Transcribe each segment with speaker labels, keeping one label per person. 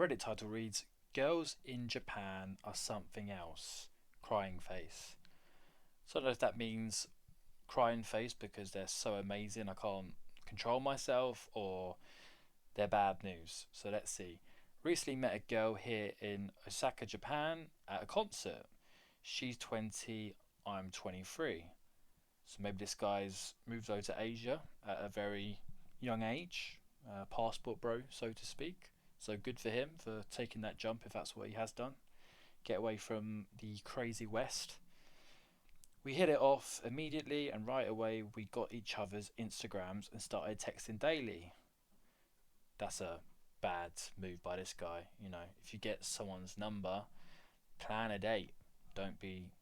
Speaker 1: Reddit title reads, Girls in Japan are something else. Crying face. So I don't know if that means crying face because they're so amazing I can't control myself, or they're bad news. So let's see. Recently met a girl here in Osaka, Japan at a concert. She's 20, I'm 23. So maybe this guy's moved over to Asia at a very young age, passport bro, so to speak. So good for him for taking that jump if that's what he has done. Get away from the crazy West. We hit it off immediately, and right away we got each other's Instagrams and started texting daily. That's a bad move by this guy. You know, if you get someone's number, plan a date. Don't be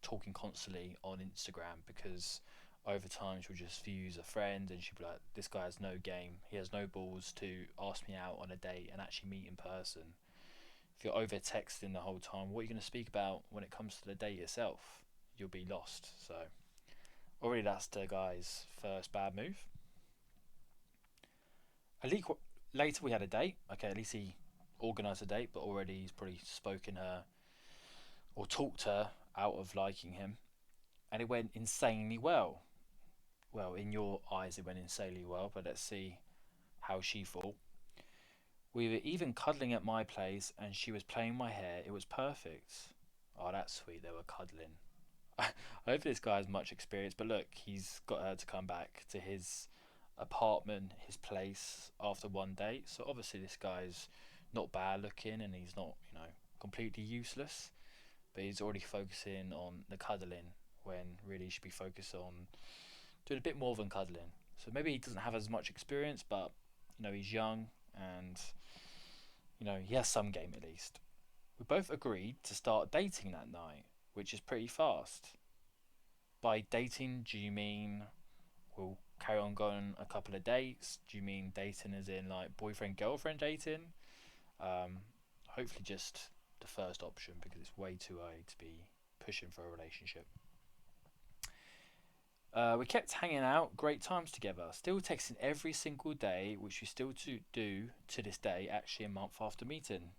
Speaker 1: talking constantly on Instagram, because over time she'll just view you as a friend and she'll be like, this guy has no game. He has no balls to ask me out on a date and actually meet in person. If you're over texting the whole time, what are you going to speak about when it comes to the date itself? You'll be lost. So already that's the guy's first bad move. A week later we had a date. Okay, at least he organised a date, but already he's probably spoken her or talked her out of liking him, and it went insanely well. Well, in your eyes, it went insanely well, but let's see how she thought. We were even cuddling at my place, and she was playing my hair. It was perfect. Oh, that's sweet. They were cuddling. I hope this guy has much experience, but look, he's got her to come back to his apartment, his place after one date. So obviously, this guy's not bad looking, and he's not, completely useless. But he's already focusing on the cuddling when really he should be focused on doing a bit more than cuddling. So maybe he doesn't have as much experience, but he's young and he has some game at least. We both agreed to start dating that night, which is pretty fast. By dating, do you mean we'll carry on going a couple of dates? Do you mean dating as in like boyfriend girlfriend dating? Hopefully just the first option, because it's way too early to be pushing for a relationship. We kept hanging out, great times together, still texting every single day, which we still do to this day, actually a month after meeting.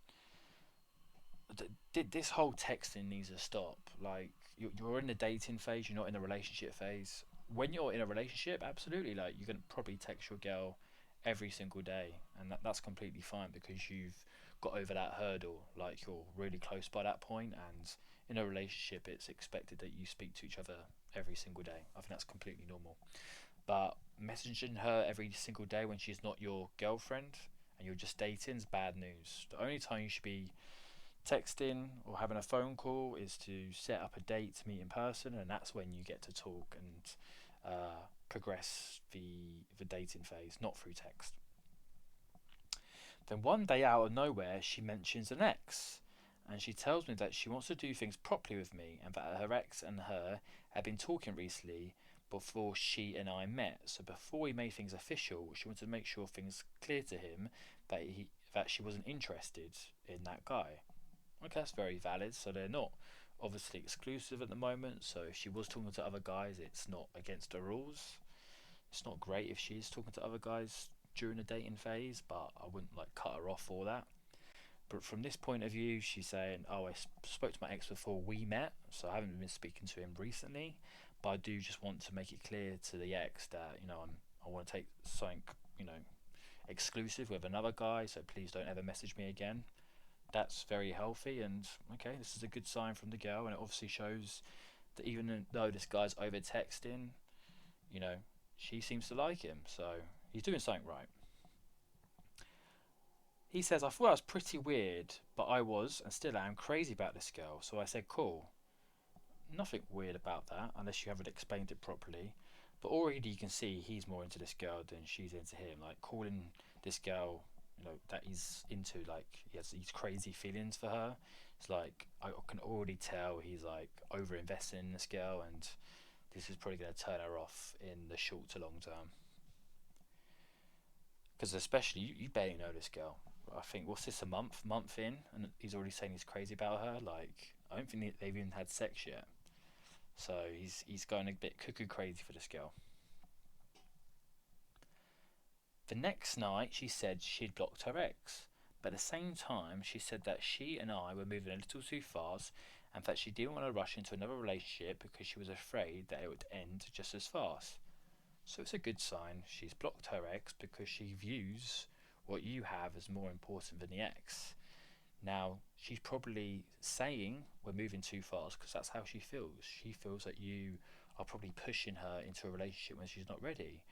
Speaker 1: Did this whole texting needs to stop. Like, you're in the dating phase, you're not in the relationship phase. When you're in a relationship, absolutely, like, you can probably text your girl every single day, and that's completely fine because you've got over that hurdle. Like, you're really close by that point, and in a relationship, it's expected that you speak to each other every single day. I think that's completely normal. But messaging her every single day when she's not your girlfriend and you're just dating is bad news. The only time you should be texting or having a phone call is to set up a date to meet in person, and that's when you get to talk and progress the dating phase, not through text. Then one day out of nowhere, she mentions an ex, and she tells me that she wants to do things properly with me, and that her ex and her had been talking recently before she and I met. So before we made things official, she wanted to make sure things clear to him that she wasn't interested in that guy. Okay, that's very valid. So they're not obviously exclusive at the moment. So if she was talking to other guys, it's not against the rules. It's not great if she is talking to other guys during the dating phase, but I wouldn't like cut her off for that. But from this point of view, she's saying, "Oh, I spoke to my ex before we met, so I haven't been speaking to him recently. But I do just want to make it clear to the ex that I want to take something exclusive with another guy. So please don't ever message me again." That's very healthy, and okay, this is a good sign from the girl, and it obviously shows that even though this guy's over texting, you know, she seems to like him, so he's doing something right. He says, I thought I was pretty weird, but I was, and still am, crazy about this girl, so I said, cool. Nothing weird about that, unless you haven't explained it properly. But already you can see he's more into this girl than she's into him. Like, calling this girl, that he's into, like, he has these crazy feelings for her. It's like, I can already tell he's, like, over investing in this girl, and this is probably going to turn her off in the short to long term. Because especially, you barely know this girl. I think, what's this, a month in, and he's already saying he's crazy about her. Like, I don't think they've even had sex yet. So he's going a bit cuckoo crazy for this girl. The next night, she said she'd blocked her ex, But at the same time, she said that she and I were moving a little too fast and that she didn't want to rush into another relationship because she was afraid that it would end just as fast. So it's a good sign she's blocked her ex because she views what you have as more important than the ex. Now, she's probably saying we're moving too fast because that's how she feels. She feels that you are probably pushing her into a relationship when she's not ready.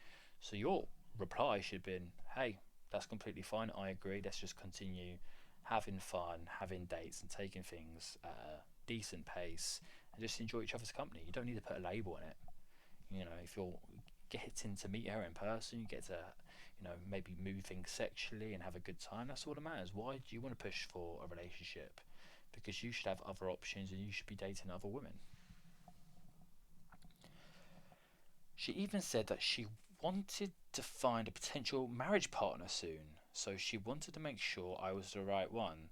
Speaker 1: So your reply should have been, hey, that's completely fine. I agree. Let's just continue having fun, having dates, and taking things at a decent pace and just enjoy each other's company. You don't need to put a label on it. You know, if you're getting to meet her in person, you get to, maybe move things sexually and have a good time. That's all that matters. Why do you want to push for a relationship? Because you should have other options and you should be dating other women. She even said that she wanted to find a potential marriage partner soon, so she wanted to make sure I was the right one.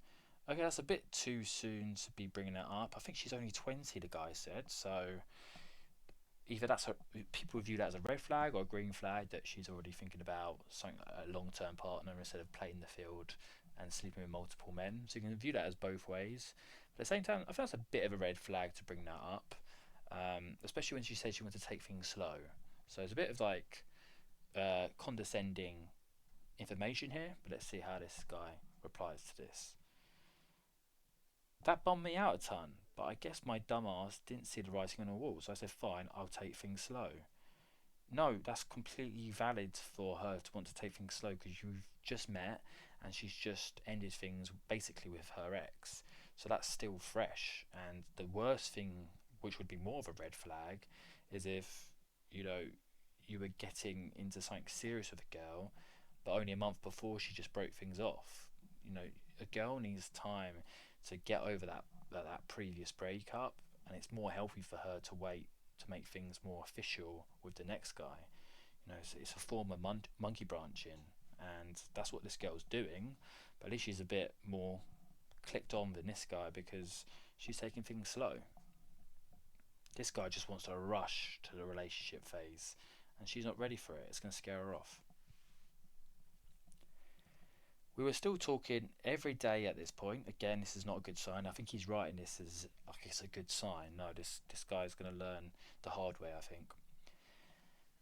Speaker 1: Okay, that's a bit too soon to be bringing that up. I think she's only 20, the guy said, so either people view that as a red flag or a green flag that she's already thinking about something like a long-term partner instead of playing the field and sleeping with multiple men. So you can view that as both ways. But at the same time, I think that's a bit of a red flag to bring that up, especially when she said she wanted to take things slow. So it's a bit of like condescending information here. But let's see how this guy replies to this. That bummed me out a ton, but I guess my dumbass didn't see the writing on the wall, so I said, fine, I'll take things slow. No, that's completely valid for her to want to take things slow because you've just met and she's just ended things basically with her ex. So that's still fresh. And the worst thing, which would be more of a red flag, is if, you know, you were getting into something serious with a girl, but only a month before she just broke things off. You know, a girl needs time to get over that previous breakup, and it's more healthy for her to wait to make things more official with the next guy. You know, it's a form of monkey branching, and that's what this girl's doing. But at least she's a bit more clicked on than this guy because she's taking things slow. This guy just wants to rush to the relationship phase, and she's not ready for it. It's going to scare her off. We were still talking every day at this point. Again, this is not a good sign. I think he's writing this as like it's a good sign. No, this guy's going to learn the hard way, I think.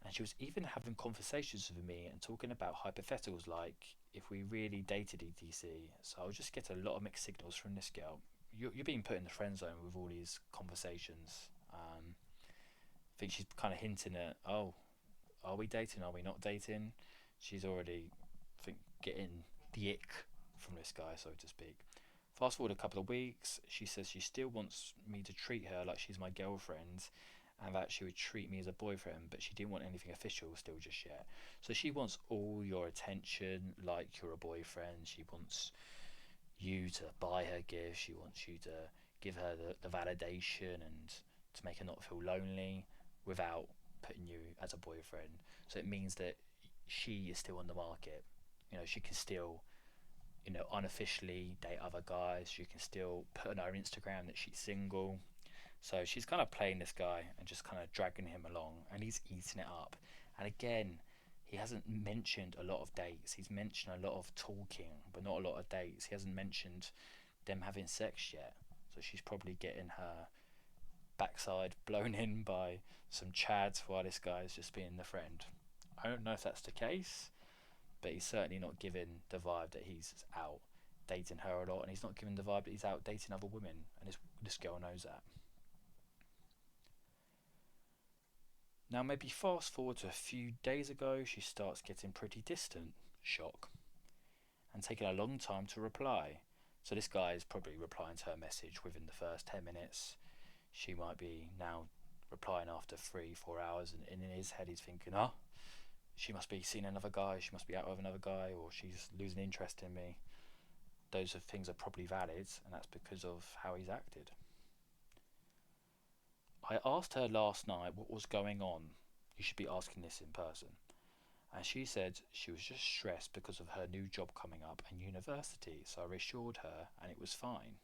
Speaker 1: And she was even having conversations with me and talking about hypotheticals like if we really dated etc. So I'll just get a lot of mixed signals from this girl. You're being put in the friend zone with all these conversations. I think she's kind of hinting at, oh, are we dating? Are we not dating? She's already, I think, getting the ick from this guy, so to speak. Fast forward a couple of weeks, she says she still wants me to treat her like she's my girlfriend and that she would treat me as a boyfriend, but she didn't want anything official still just yet. So she wants all your attention like you're a boyfriend. She wants you to buy her gifts. She wants you to give her the validation and to make her not feel lonely without putting you as a boyfriend. So it means that she is still on the market. You know, she can still, unofficially date other guys. She can still put on her Instagram that she's single. So she's kind of playing this guy and just kind of dragging him along, and he's eating it up. And again, he hasn't mentioned a lot of dates. He's mentioned a lot of talking, but not a lot of dates. He hasn't mentioned them having sex yet. So she's probably getting her backside blown in by some chads while this guy's just being the friend. I don't know if that's the case, but he's certainly not giving the vibe that he's out dating her a lot, and he's not giving the vibe that he's out dating other women, and this girl knows that. Now, maybe fast forward to a few days ago, she starts getting pretty distant. Shock. And taking a long time to reply. So this guy is probably replying to her message within the first 10 minutes. She might be now replying after 3-4 hours, and in his head he's thinking, oh, she must be seeing another guy, she must be out with another guy, or she's losing interest in me. Those things are probably valid, and that's because of how he's acted. I asked her last night what was going on. You should be asking this in person. And she said she was just stressed because of her new job coming up and university, so I reassured her and it was fine.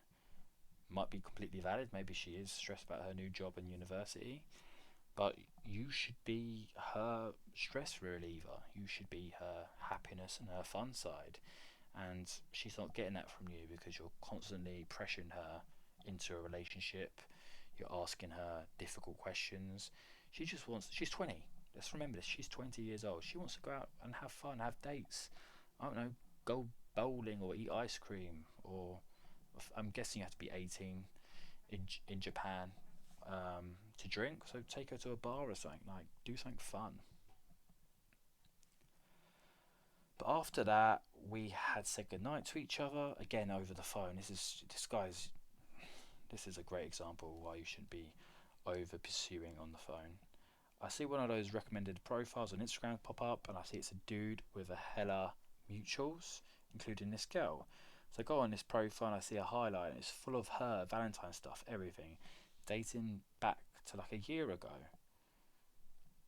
Speaker 1: Might be completely valid, maybe she is stressed about her new job and university, but you should be her stress reliever. You should be her happiness and her fun side. and she's not getting that from you because you're constantly pressuring her into a relationship. You're asking her difficult questions. She just wants. She's 20. Let's remember this. She's 20 years old. She wants to go out and have fun, have dates. I don't know, go bowling or eat ice cream. Or I'm guessing you have to be 18 in Japan to drink. So take her to a bar or something. Like do something fun. But after that, we had said goodnight to each other again over the phone. This is a great example of why you shouldn't be over pursuing on the phone. I see one of those recommended profiles on Instagram pop up, and I see it's a dude with a hella mutuals, including this girl. So I go on this profile and I see a highlight, and it's full of her Valentine stuff, everything, dating back to like a year ago.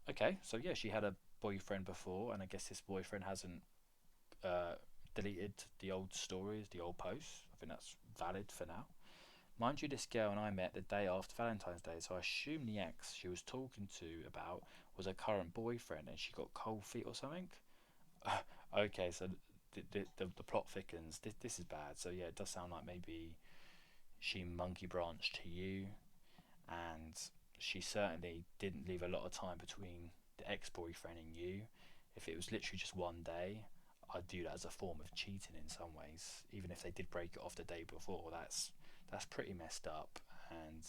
Speaker 1: Okay, so yeah, she had a boyfriend before, and I guess this boyfriend hasn't uh, deleted the old stories, the old posts. I think that's valid for now. Mind you, this girl and I met the day after Valentine's Day, so I assume the ex she was talking to about was her current boyfriend and she got cold feet or something. Okay, so the plot thickens. This is bad. So yeah, it does sound like maybe she monkey branched to you, and she certainly didn't leave a lot of time between the ex boyfriend and you. If it was literally just one day, I'd do that as a form of cheating in some ways. Even if they did break it off the day before, that's pretty messed up. And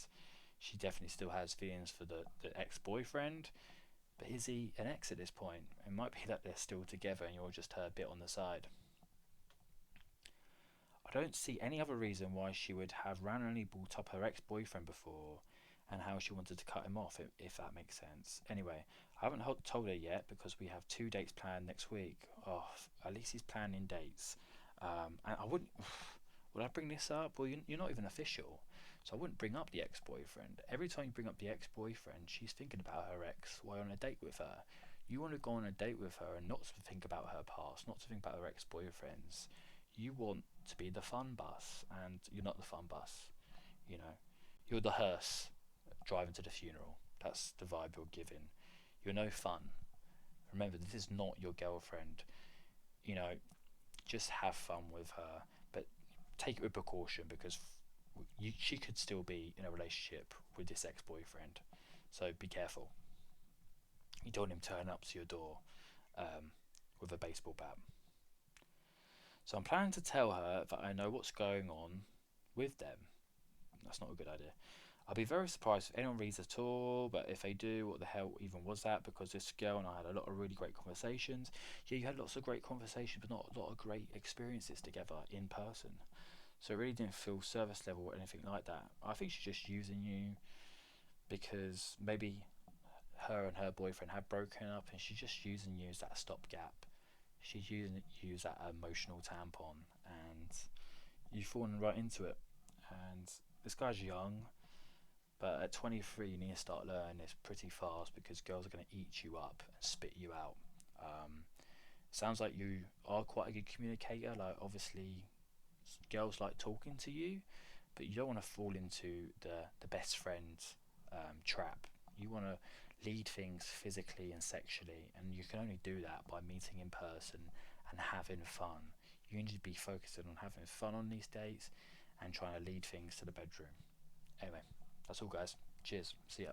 Speaker 1: she definitely still has feelings for the ex boyfriend. But is he an ex at this point? It might be that they're still together and you're just her bit on the side. I don't see any other reason why she would have randomly brought up her ex boyfriend before and how she wanted to cut him off, if that makes sense. Anyway, I haven't told her yet because we have 2 dates planned next week. Oh, at least he's planning dates. And I wouldn't. Would I bring this up? Well, you're not even official. So I wouldn't bring up the ex boyfriend. Every time you bring up the ex boyfriend, she's thinking about her ex while you're on a date with her. You want to go on a date with her and not to think about her past, not to think about her ex boyfriends. You want to be the fun bus, and you're not the fun bus. You know, you're the hearse driving to the funeral. That's the vibe you're giving. You're no fun. Remember, this is not your girlfriend. You know, just have fun with her, but take it with precaution because she could still be in a relationship with this ex-boyfriend. So be careful. You don't want him turning up to your door with a baseball bat. So I'm planning to tell her that I know what's going on with them. That's not a good idea. I'll be very surprised if anyone reads at all, but if they do, what the hell even was that? Because this girl and I had a lot of really great conversations. Yeah, you had lots of great conversations, but not a lot of great experiences together in person. So it really didn't feel service level or anything like that. I think she's just using you because maybe her and her boyfriend have broken up and she's just using you as that stopgap. She's using you as that emotional tampon, and you've fallen right into it. And this guy's young, but at 23, you need to start learning this pretty fast because girls are going to eat you up and spit you out. Sounds like you are quite a good communicator. Like, obviously, girls like talking to you, but you don't want to fall into the best friend trap. You want to lead things physically and sexually, and you can only do that by meeting in person and having fun. You need to be focusing on having fun on these dates and trying to lead things to the bedroom. Anyway, that's all, guys. Cheers. See ya.